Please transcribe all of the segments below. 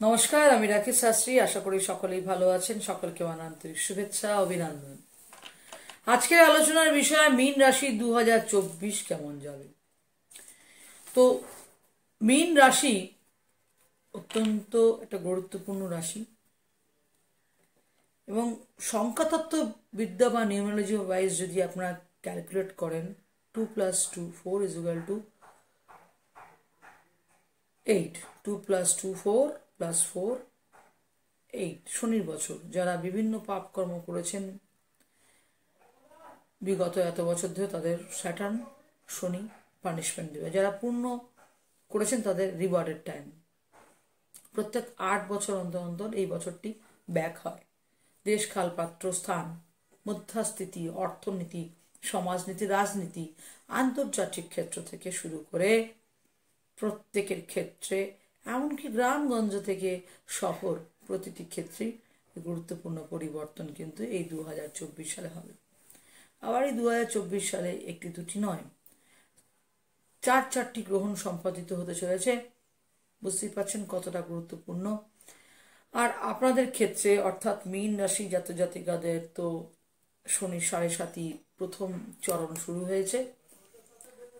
নমস্কার, আমি রাকেশ শাস্ত্রী। আশা করি সকলেই ভালো আছেন। সকলকে আন্তরিক শুভেচ্ছা, অভিনন্দন। আজকের আলোচনার বিষয় মীন রাশি 2024 কেমন যাবে। তো মীন রাশি অত্যন্ত একটা গুরুত্বপূর্ণ রাশি এবং সংখ্যাতত্ত্ব বিদ্যা বা নিউমেরোলজি ওয়াইজ যদি আপনারা ক্যালকুলেট করেন 2 + 2 4 = 8, 2 + 2 4 + 4 8। শনির বছর যারা বিভিন্ন পাপকর্ম করেছেন বিগত এত বছর ধরে, তাদের স্যাটার্ন শনি পানিশমেন্ট দেবে। যারা পূর্ণ করেছেন তাদের রিওয়ার্ডের টাইম। প্রত্যেক 8 বছর অন্তর অন্তর এই বছরটি ব্যাক হয়। দেশ, কাল, পাত্র, স্থান, মধ্যস্থিতি, অর্থনীতি, সমাজনীতি, রাজনীতি, আন্তর্জাতিক ক্ষেত্র থেকে শুরু করে প্রত্যেকের ক্ষেত্রে, এমনকি গ্রামগঞ্জ থেকে শহর, প্রতিটি ক্ষেত্রেই গুরুত্বপূর্ণ পরিবর্তন কিন্তু এই 2024 সালে হবে। আবার এই 2024 সালে একটি দুটি নয়, চারটি গ্রহণ সম্পাদিত হতে চলেছে। বুঝতেই পারছেন কতটা গুরুত্বপূর্ণ। আর আপনাদের ক্ষেত্রে অর্থাৎ মীন রাশি জাতক জাতিকাদের তো শনি 7.5 প্রথম চরণ শুরু হয়েছে।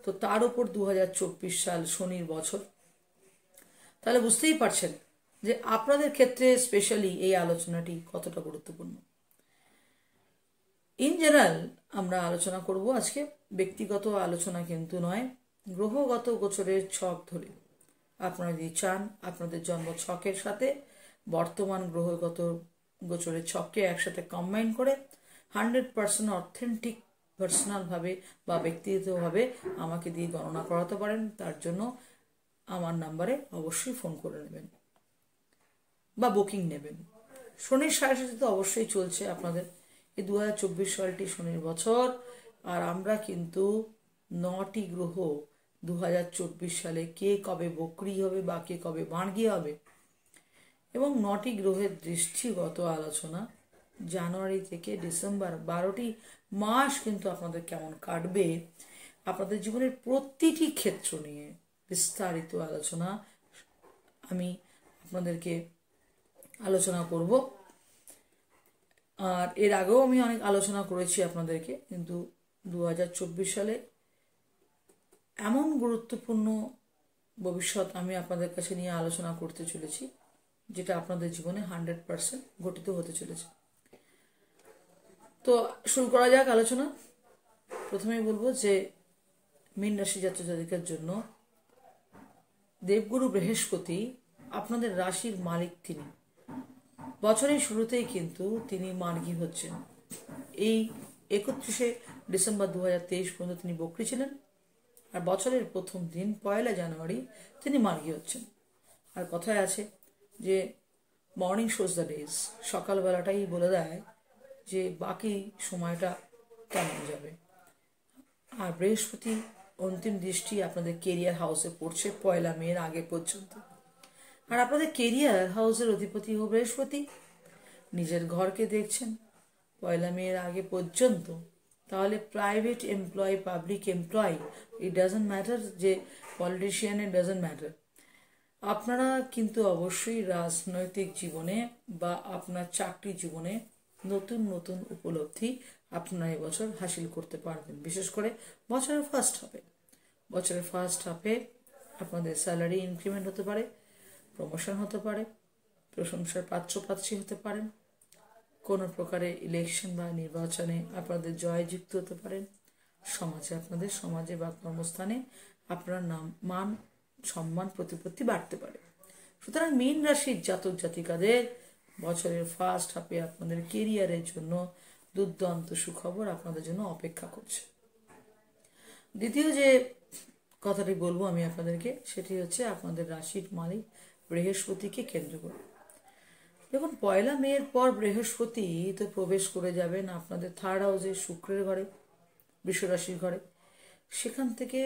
তো তার উপর 2024 সাল শনির বছর। তাহলে বুঝতেই পারছেন যে আপনাদের ক্ষেত্রে স্পেশালি এই আলোচনাটি কতটা গুরুত্বপূর্ণ। ইন জেনারেল আমরা আলোচনা করব আজকে, ব্যক্তিগত আলোচনা কিন্তু নয়, গ্রহগত গোচরের ছক ধরে। আপনারা যদি চান আপনাদের জন্ম ছকের সাথে বর্তমান গ্রহগত গোচরের ছককে একসাথে কম্বাইন করে 100% অথেন্টিক পার্সোনালভাবে বা ব্যক্তিগতভাবে আমাকে দিয়ে গণনা করাতে পারেন। তার জন্য আমার নাম্বারে অবশ্যই ফোন করে নেবেন বা বুকিং নেবেন। শনির 7.5 তো অবশ্যই চলছে আপনাদের। এই 2024 সালটি শনির বছর। আর আমরা কিন্তু 9টি গ্রহ 2024 সালে কে কবে বক্রী হবে বা কে কবে বাণগী হবে এবং 9টি গ্রহের দৃষ্টিগত আলোচনা, জানুয়ারি থেকে ডিসেম্বর 12টি মাস কিন্তু আপনাদের কেমন কাটবে, আপনাদের জীবনের প্রতিটি ক্ষেত্র নিয়ে বিস্তারিত আলোচনা আমি আপনাদেরকে আলোচনা করব। আর এর আগেও আমি অনেক আলোচনা করেছি আপনাদেরকে, কিন্তু 2024 সালে এমন গুরুত্বপূর্ণ ভবিষ্যৎ আমি আপনাদের কাছে নিয়ে আলোচনা করতে চলেছি যেটা আপনাদের জীবনে 100% ঘটিত হতে চলেছে। তো শুরু করা যাক আলোচনা। প্রথমেই বলবো যে মীন রাশি জাতক জাতিকার জন্য দেবগুরু বৃহস্পতি আপনাদের রাশির মালিক। তিনি বছরের শুরুতেই কিন্তু তিনি মার্গী হচ্ছেন। এই 31শে ডিসেম্বর 2023 পর্যন্ত তিনি বক্রী ছিলেন। আর বছরের প্রথম দিন 1 জানুয়ারি তিনি মার্গী হচ্ছেন। আর কথায় আছে যে মর্নিং শোজ দ্য ডেজ, সকালবেলাটাই বলে দেয় যে বাকি সময়টা কেমন যাবে। আর বৃহস্পতি অন্তিম দৃষ্টি আপনাদের কেরিয়ার হাউসে পড়ছে 1 মের আগে পর্যন্ত। আর আপনাদের কেরিয়ার হাউসের অধিপতি ও বৃহস্পতি নিজের ঘরকে দেখছেন 1 মের আগে পর্যন্ত। তাহলে private employ, public employ, it doesn't matter, যে পলিটিশিয়ান, ইট ডাজন্ট ম্যাটার, আপনারা কিন্তু অবশ্যই রাজনৈতিক জীবনে বা আপনার চাকরি জীবনে নতুন নতুন উপলব্ধি আপনারা এবছর হাসিল করতে পারবেন। বিশেষ করে বছরের ফার্স্ট হাফে আপনাদের স্যালারি ইনক্রিমেন্ট হতে পারে, প্রমোশন হতে পারে, প্রশংসার পাত্রপাত্রী হতে পারেন, কোনো প্রকারে ইলেকশন বা নির্বাচনে আপনাদের জয়যুক্ত হতে পারেন, আপনাদের সমাজে বা কর্মস্থানে আপনার নাম, মান, সম্মান, প্রতিপত্তি বাড়তে পারে। সুতরাং মীন রাশির জাতক জাতিকাদের বছরের ফার্স্ট হাফে আপনাদের কেরিয়ারের জন্য দুর্দান্ত সুখবর আপনাদের জন্য অপেক্ষা করছে। দ্বিতীয় যে কথাটি বলবো আমি আপনাদেরকে, সেটি হচ্ছে আপনাদের রাশির মালিক বৃহস্পতিকে কেন্দ্র করে। দেখুন, 1 মের পর বৃহস্পতি তো প্রবেশ করে যাবেন আপনাদের 3rd হাউসে, শুক্রের ঘরে, বৃষ রাশির ঘরে। সেখান থেকে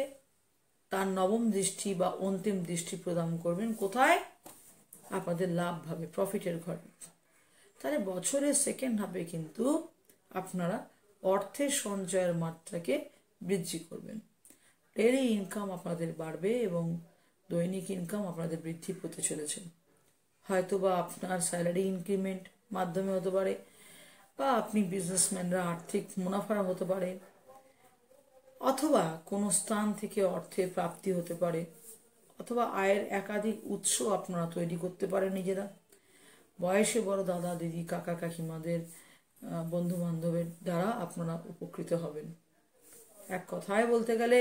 তার 9ম দৃষ্টি বা অন্তিম দৃষ্টি প্রদান করবেন কোথায়? আপনাদের লাভ ভাবে, প্রফিটের ঘরে। তাহলে বছরের সেকেন্ড হাফে কিন্তু আপনারা অর্থের সঞ্চয়ের মাত্রাকে বৃদ্ধি করবেন। ডেইলি ইনকাম আপনাদের বাড়বে এবং দৈনিক ইনকাম আপনাদের বৃদ্ধি পেতে চলেছে। হয়তো বা আপনার স্যালারি ইনক্রিমেন্ট মাধ্যমে হতে পারে, বা আপনি বিজনেসম্যানরা আর্থিক মুনাফা হতে পারে, অথবা কোনো স্থান থেকে অর্থের প্রাপ্তি হতে পারে, অথবা আয়ের একাধিক উৎস আপনারা তৈরি করতে পারেন নিজেরা। বয়সে বড় দাদা দিদি কাকা কাকিমাদের বন্ধু বান্ধবের দ্বারা আপনারা উপকৃত হবেন। এক কথায় বলতে গেলে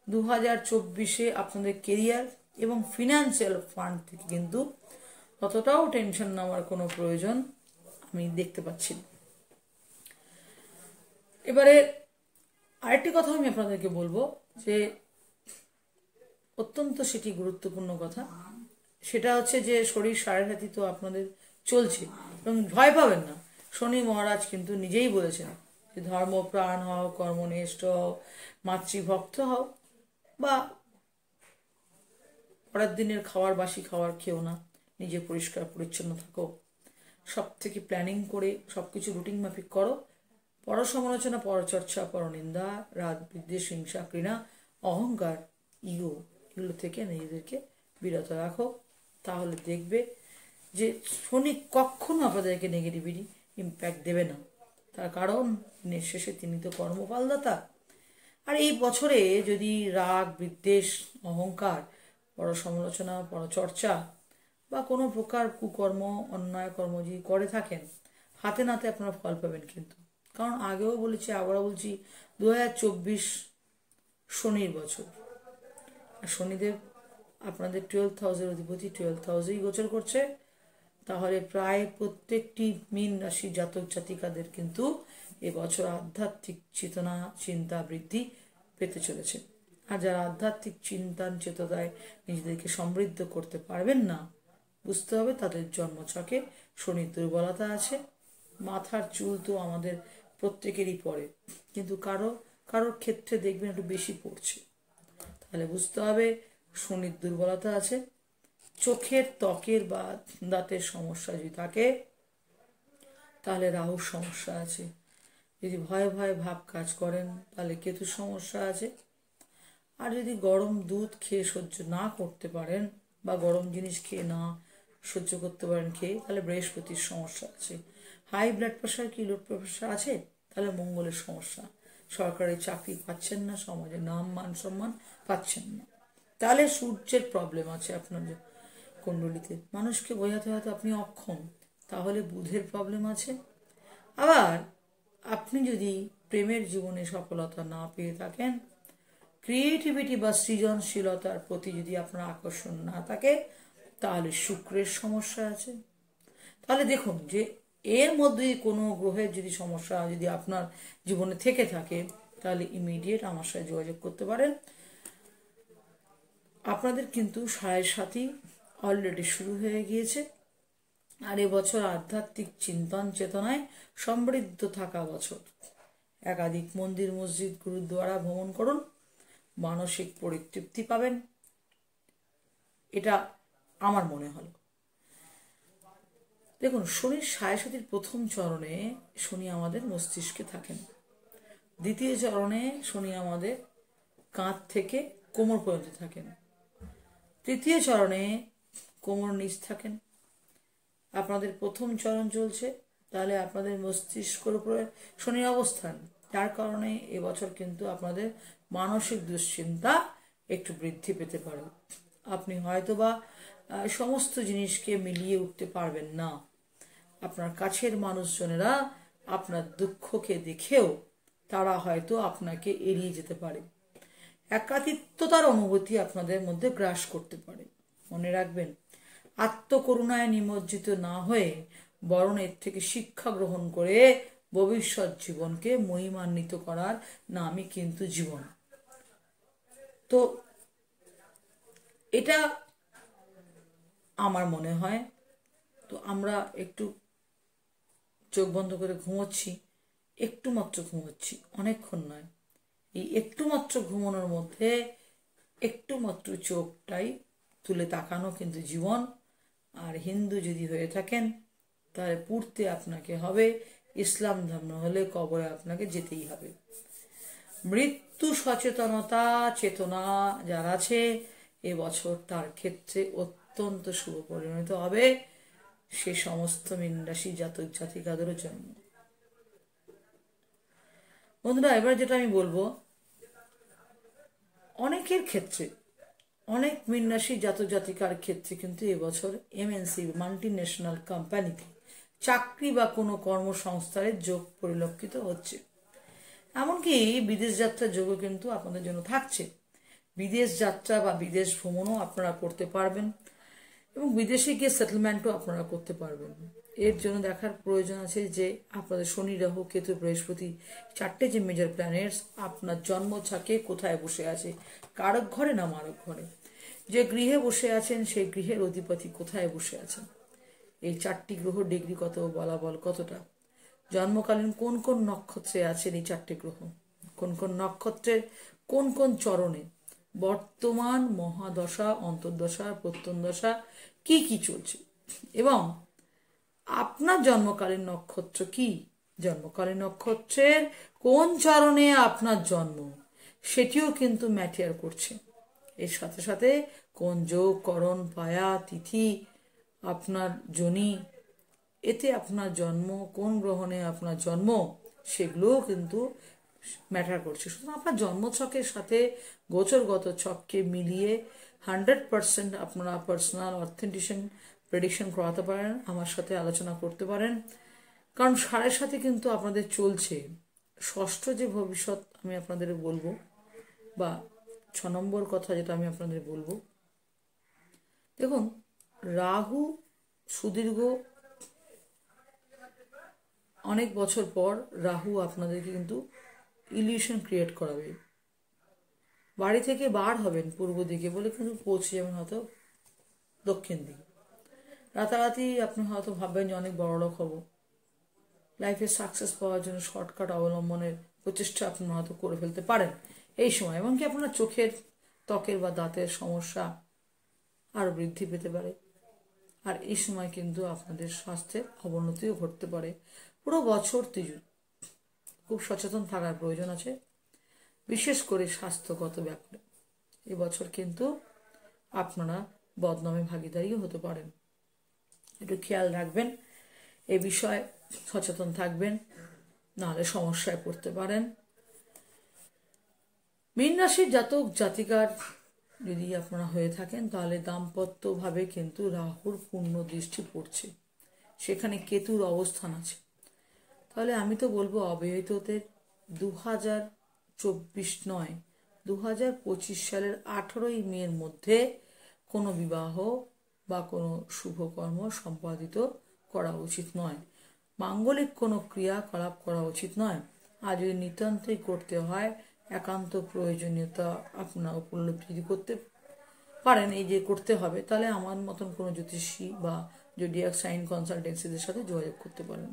2024-এ আপনাদের কেরিয়ার এবং ফিনান্সিয়াল ফান্ড থেকে কিন্তু ততটাও টেনশন নেওয়ার কোনো প্রয়োজন আমি দেখতে পাচ্ছি না। এবারে আরেকটি কথা আমি আপনাদেরকে বলবো, যে অত্যন্ত সেটি গুরুত্বপূর্ণ কথা, সেটা হচ্ছে যে শরীর সাড়ে তো আপনাদের চলছে, এবং ভয় পাবেন না। শনি মহারাজ কিন্তু নিজেই বলেছেন যে ধর্মপ্রাণ হও, কর্মনিষ্ঠ হও, মাতৃভক্ত হও, বা পরের দিনের খাবার বাসি খাবার খেও না, নিজে পরিষ্কার পরিচ্ছন্ন থাকো, সব থেকে প্ল্যানিং করে সব কিছু রুটিন মাফিক করো, পর সমালোচনা, পরচর্চা, পরনিন্দা, রাগ, বিদ্বেষ, হিংসা, ঘৃণা, অহংকার, ইগো, এগুলো থেকে নিজেদেরকে বিরত রাখো। তাহলে দেখবে যে শনি কখনো আপনাদেরকে নেগেটিভিটি ইম্প্যাক্ট দেবে না। তার কারণ দিনের শেষে তিনি তো কর্মফলদাতা। আর এই বছরে যদি রাগ, বিদ্বেষ, অহংকার, পর সমালোচনা, পরচর্চা বা কোনো প্রকার কুকর্ম, অন্যায় কর্ম যদি করে থাকেন, হাতে নাতে আপনারা ফল পাবেন কিন্তু। কারণ আগেও বলেছি, আবারও বলছি, 2024 শনির বছর। আর শনিদেব আপনাদের 12th হাউসের অধিপতি 12th হাউসেই গোচর করছে। তাহলে প্রায় প্রত্যেকটি মীন রাশি জাতক জাতিকাদের কিন্তু এবছর আধ্যাত্মিক চেতনা চিন্তা বৃদ্ধি পেতে চলেছে। আর যারা আধ্যাত্মিক চিন্তান চেতনায় নিজেদেরকে সমৃদ্ধ করতে পারবেন না, বুঝতে হবে তাদের জন্মছকে শনির দুর্বলতা আছে। মাথার চুল তো আমাদের প্রত্যেকেরই পড়ে, কিন্তু কারোর ক্ষেত্রে দেখবেন একটু বেশি পড়ছে। তাহলে বুঝতে হবে শনির দুর্বলতা আছে। চোখের, ত্বকের বা দাঁতের সমস্যা যদি থাকে, তাহলে রাহুর সমস্যা আছে। যদি ভয়ে ভয়ে ভাব কাজ করেন, তাহলে কেতুর সমস্যা আছে। আর যদি গরম দুধ খেয়ে সহ্য না করতে পারেন, বা গরম জিনিস খেয়ে না সহ্য করতে পারেন খেয়ে, তাহলে বৃহস্পতির সমস্যা আছে। হাই ব্লাড প্রেশার কি লো প্রেশার আছে, তাহলে মঙ্গলের সমস্যা। সরকারি চাকরি পাচ্ছেন না, সমাজে নাম মান সম্মান পাচ্ছেন না, তাহলে সূর্যের প্রবলেম আছে আপনার কুণ্ডলিতে। মানুষকে বোঝাতে হয়তো আপনি অক্ষম, তাহলে বুধের প্রবলেম আছে। আবার আপনি যদি প্রেমের জীবনে সফলতা না পেয়ে থাকেন, ক্রিয়েটিভিটি বা সৃজনশীলতার প্রতি যদি আপনার আকর্ষণ না থাকে, তাহলে শুক্রের সমস্যা আছে। তাহলে দেখুন যে এর মধ্যে কোনো গ্রহের যদি সমস্যা যদি আপনার জীবনে থেকে থাকে, তাহলে ইমিডিয়েট আমার সাথে যোগাযোগ করতে পারেন। আপনাদের কিন্তু 7.5 অলরেডি শুরু হয়ে গিয়েছে। আর এবছর আধ্যাত্মিক চিন্তন চেতনায় সমৃদ্ধ থাকা বছর। একাধিক মন্দির, মসজিদ, গুরুদ্বারা ভ্রমণ করুন, মানসিক পরিতৃপ্তি পাবেন, এটা আমার মনে হলো। দেখুন, শনির 7.5 প্রথম চরণে শনি আমাদের মস্তিষ্কে থাকেন। দ্বিতীয় চরণে শনি আমাদের কাঁধ থেকে কোমর পর্যন্ত থাকেন। তৃতীয় চরণে কোমর নিচ থাকেন। আপনাদের প্রথম চরণ চলছে, তাহলে আপনাদের মস্তিষ্কের উপরে শনির অবস্থান, যার কারণে এবছর কিন্তু আপনাদের মানসিক দুশ্চিন্তা একটু বৃদ্ধি পেতে পারে। আপনি হয়তোবা সমস্ত জিনিসকে মিলিয়ে উঠতে পারবেন না। আপনার কাছের মানুষজনেরা আপনার দুঃখকে দেখেও তারা হয়তো আপনাকে এড়িয়ে যেতে পারে। একাকিত্বতার অনুভূতি আপনাদের মধ্যে গ্রাস করতে পারে। মনে রাখবেন, আত্মকরুণায় নিমজ্জিত না হয়ে বরং এর থেকে শিক্ষা গ্রহণ করে ভবিষ্যৎ জীবনকে মহিমান্বিত করার নামই কিন্তু জীবন। তো এটা আমার মনে হয়। তো আমরা একটু চোখ বন্ধ করে ঘুমোচ্ছি, একটু মাত্র ঘুমোচ্ছি, অনেকক্ষণ নয়। এই একটু মাত্র ঘুমানোর মধ্যে একটু মাত্র চোখটাই তুলে তাকানো কিন্তু জীবন। আর হিন্দু যদি হয়ে থাকেন, তাহলে পুড়তে আপনাকে হবে, ইসলাম ধর্ম হলে কবরে আপনাকে যেতেই হবে। মৃত্যু সচেতনতা চেতনা যার আছে, এবছর তার ক্ষেত্রে অত্যন্ত শুভ পরিণত হবে। সে সমস্ত মীন রাশি জাতক জাতিকাদেরও জন্য। বন্ধুরা, এবার যেটা আমি বলবো, অনেকের ক্ষেত্রে, অনেক মীন রাশি জাতক জাতিকার ক্ষেত্রে কিন্তু এবছর এমএনসি মাল্টি ন্যাশনাল কোম্পানিতে চাকরি বা কোনো কর্মসংস্থানের যোগ পরিলক্ষিত হচ্ছে। এমনকি বিদেশ যাত্রার যোগও কিন্তু আপনাদের জন্য থাকছে। বিদেশ যাত্রা বা বিদেশ ভ্রমণও আপনারা করতে পারবেন এবং বিদেশে গিয়ে সেটেলমেন্টও আপনারা করতে পারবেন। এর জন্য দেখার প্রয়োজন আছে যে আপনাদের শনি, রাহু, কেতু, বৃহস্পতি, চারটে যে মেজর প্ল্যানেটস আপনার জন্ম ছকে কোথায় বসে আছে, কারক ঘরে না মারক ঘরে। যে গৃহে বসে আছেন সেই গৃহের অধিপতি কোথায় বসে আছেন, এই চারটি গ্রহ ডিগ্রি কত, বলাবল কতটা, জন্মকালীন কোন কোন নক্ষত্রে আছেন এই চারটি গ্রহ, কোন কোন নক্ষত্রের কোন কোন চরণে বর্তমান মহাদশা, অন্তর্দশা, প্রত্যন্তদশা কি কি চলছে, এবং আপনার জন্মকালীন নক্ষত্র কি, জন্মকালীন নক্ষত্রের কোন চরণে আপনার জন্ম, সেটিও কিন্তু ম্যাটার করছে। এর সাথে সাথে কোন যোগ, করণ, পায়া, তিথি আপনার জনি, এতে আপনার জন্ম, কোন গ্রহণে আপনার জন্ম, সেগুলোও কিন্তু ম্যাটার করছে। সুতরাং আপনার জন্মছকের সাথে গোচরগত ছককে মিলিয়ে 100% আপনারা পার্সোনাল অথেন্টিশন প্রেডিকশন করাতে পারেন, আমার সাথে আলোচনা করতে পারেন। কারণ 7.5 কিন্তু আপনাদের চলছে। ষষ্ঠ যে ভবিষ্যৎ আমি আপনাদের বলবো, বা 6 নম্বর কথা যেটা আমি আপনাদের বলবো, দেখুন, রাহু সুদীর্ঘ অনেক বছর পর রাহু আপনাদেরকে কিন্তু ইলিউশন ক্রিয়েট করাবে। বাড়ি থেকে বার হবেন পূর্ব দিকে বলে কিন্তু পৌঁছে যাবেন হয়তো দক্ষিণ দিকে। রাতারাতি আপনি হয়তো ভাববেন যে অনেক বড়লোক হব, লাইফে সাকসেস পাওয়ার জন্য শর্টকাট অবলম্বনের প্রচেষ্টা আপনি হয়তো করে ফেলতে পারেন এই সময়। এমনকি আপনার চোখের, ত্বকের বা দাঁতের সমস্যা আরও বৃদ্ধি পেতে পারে। আর এই সময় কিন্তু আপনাদের স্বাস্থ্যের অবনতিও ঘটতে পারে। পুরো বছর খুব সচেতন থাকার প্রয়োজন আছে, বিশেষ করে স্বাস্থ্যগত ব্যাপারে। এবছর কিন্তু আপনারা বদনামে ভাগীদারিও হতে পারেন, একটু খেয়াল রাখবেন এ বিষয়ে, সচেতন থাকবেন, নাহলে সমস্যায় পড়তে পারেন। মীন রাশির জাতক জাতিকার যদি আপনারা হয়ে থাকেন, তাহলে দাম্পত্যভাবে কিন্তু রাহুর পূর্ণ দৃষ্টি পড়ছে, সেখানে কেতুর অবস্থান আছে। তাহলে আমি তো বলবো অবিবাহিতদের 2024 নয়, 2025 সালের 18ই মের মধ্যে কোনো বিবাহ বা কোনো শুভকর্ম সম্পাদিত করা উচিত নয়, মাঙ্গলিক কোনো ক্রিয়াকলাপ করা উচিত নয়। আর যদি নিতান্তই করতে হয়, একান্ত প্রয়োজনীয়তা আপনারা উপলব্ধি করতে পারেন এই যে করতে হবে, তাহলে আমার মতন কোনো জ্যোতিষী বা জোডিয়াক সাইন কনসালটেন্সিদের সাথে যোগাযোগ করতে পারেন।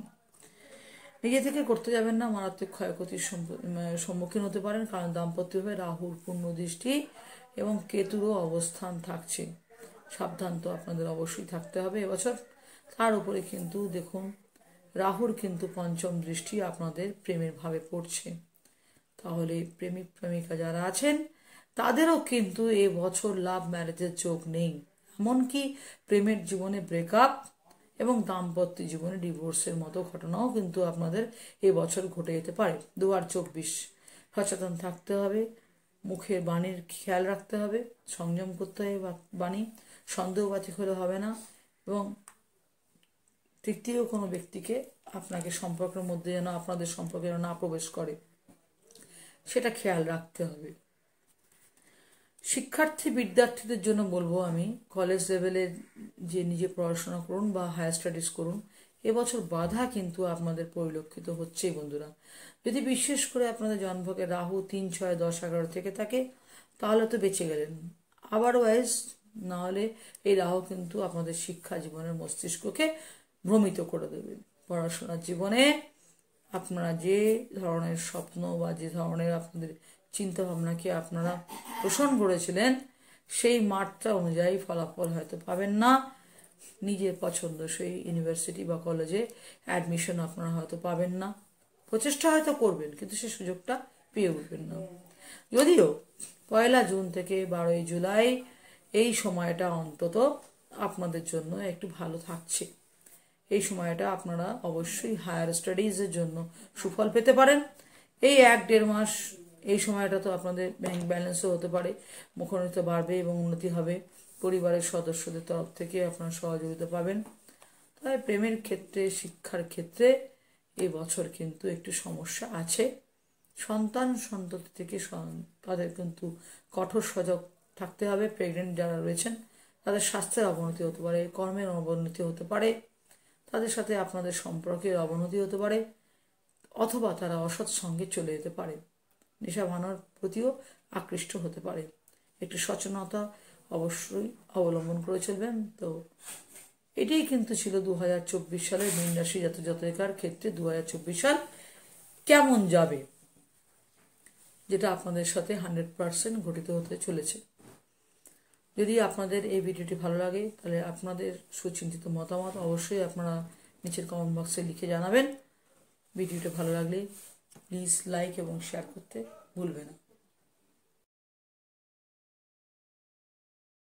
নিজে থেকে করতে যাবেন না, মারাত্মক ক্ষয়ক্ষতির সম্মুখীন হতে পারেন। কারণ দাম্পত্যভাবে রাহুর পূর্ণ দৃষ্টি এবং কেতুরও অবস্থান থাকছে, সাবধান তো আপনাদের অবশ্যই থাকতে হবে এবছর। তার উপরে কিন্তু দেখুন, রাহুর কিন্তু পঞ্চম দৃষ্টি আপনাদের প্রেমের ভাবে পড়ছে। তাহলে প্রেমিক প্রেমিকা যারা আছেন তাদেরও কিন্তু এ বছর লাভ ম্যারেজের যোগ নেই, এমনকি প্রেমের জীবনে ব্রেকআপ এবং দাম্পত্য জীবনে ডিভোর্সের মতো ঘটনাও কিন্তু আপনাদের এবছর ঘটে যেতে পারে। 2024 সচেতন থাকতে হবে, মুখের বাণীর খেয়াল রাখতে হবে, সংযম করতে হবে বাণী, সন্দেহবাতিক হলে হবে না, এবং তৃতীয় কোনো ব্যক্তিকে আপনাকে সম্পর্কের মধ্যে যেন আপনাদের সম্পর্কে না প্রবেশ করে, সেটা খেয়াল রাখতে হবে। শিক্ষার্থী বিদ্যার্থীদের জন্য বলবো আমি, কলেজ লেভেলে যে নিজে পড়াশোনা করুন বা হায়ার স্টাডিজ করুন, এবছর বাধা কিন্তু আপনাদের পরিলক্ষিত হচ্ছেই বন্ধুরা। যদি বিশেষ করে আপনাদের জন্মকে রাহু 3, 6, 10, 11 থেকে থাকে, তাহলে তো বেঁচে গেলেন। আদারওয়াইজ না হলে এই রাহু কিন্তু আপনাদের শিক্ষা জীবনের মস্তিষ্ককে ভ্রমিত করে দেবে। পড়াশোনার জীবনে আপনারা যে ধরনের স্বপ্ন বা যে ধরনের আপনাদের চিন্তা ভাবনাকে আপনারা পোষণ করেছিলেন, সেই মাত্রা অনুযায়ী ফলাফল হয়তো পাবেন না। নিজের পছন্দ সেই ইউনিভার্সিটি বা কলেজে অ্যাডমিশন আপনারা হয়তো পাবেন না, প্রচেষ্টা হয়তো করবেন কিন্তু সে সুযোগটা পেয়ে উঠবেন না। যদিও 1 জুন থেকে 12 জুলাই এই সময়টা অন্তত আপনাদের জন্য একটু ভালো থাকছে। এই সময়টা আপনারা অবশ্যই হায়ার স্টাডিজের জন্য সুফল পেতে পারেন। এই 1-1.5 মাস এই সময়টা তো আপনাদের ব্যাংক ব্যালেন্সও হতে পারে, মুখনিত বাড়বে এবং উন্নতি হবে। পরিবারের সদস্যদের তরফ থেকে আপনারা সহযোগিতা পাবেন। তাই প্রেমের ক্ষেত্রে, শিক্ষার ক্ষেত্রে এই বছর কিন্তু একটু সমস্যা আছে। সন্ততি থেকে তাদের কিন্তু কঠোর সজাগ থাকতে হবে। প্রেগনেন্ট যারা রয়েছেন তাদের স্বাস্থ্যের অবনতি হতে পারে, কর্মের অবনতি হতে পারে, তাদের সাথে আপনাদের সম্পর্কের অবনতি হতে পারে, অথবা তারা অসৎ সঙ্গে চলে যেতে পারে, নেশা ভাঙার প্রতিও আকৃষ্ট হতে পারে। একটু সচেতনতা অবশ্যই অবলম্বন করে চলবেন। তো এটাই কিন্তু ছিল 2024 সালের মীন রাশি জাতক-জাতিকার ক্ষেত্রে 2024 সাল কেমন যাবে, যেটা আপনাদের সাথে 100% ঘটিত হতে চলেছে। যদি আপনাদের এই ভিডিওটি ভালো লাগে তাহলে আপনাদের সুচিন্তিত মতামত অবশ্যই আপনারা নিচের কমেন্ট বক্সে লিখে জানাবেন। ভিডিওটা ভালো লাগলে প্লিজ লাইক এবং শেয়ার করতে ভুলবেন না।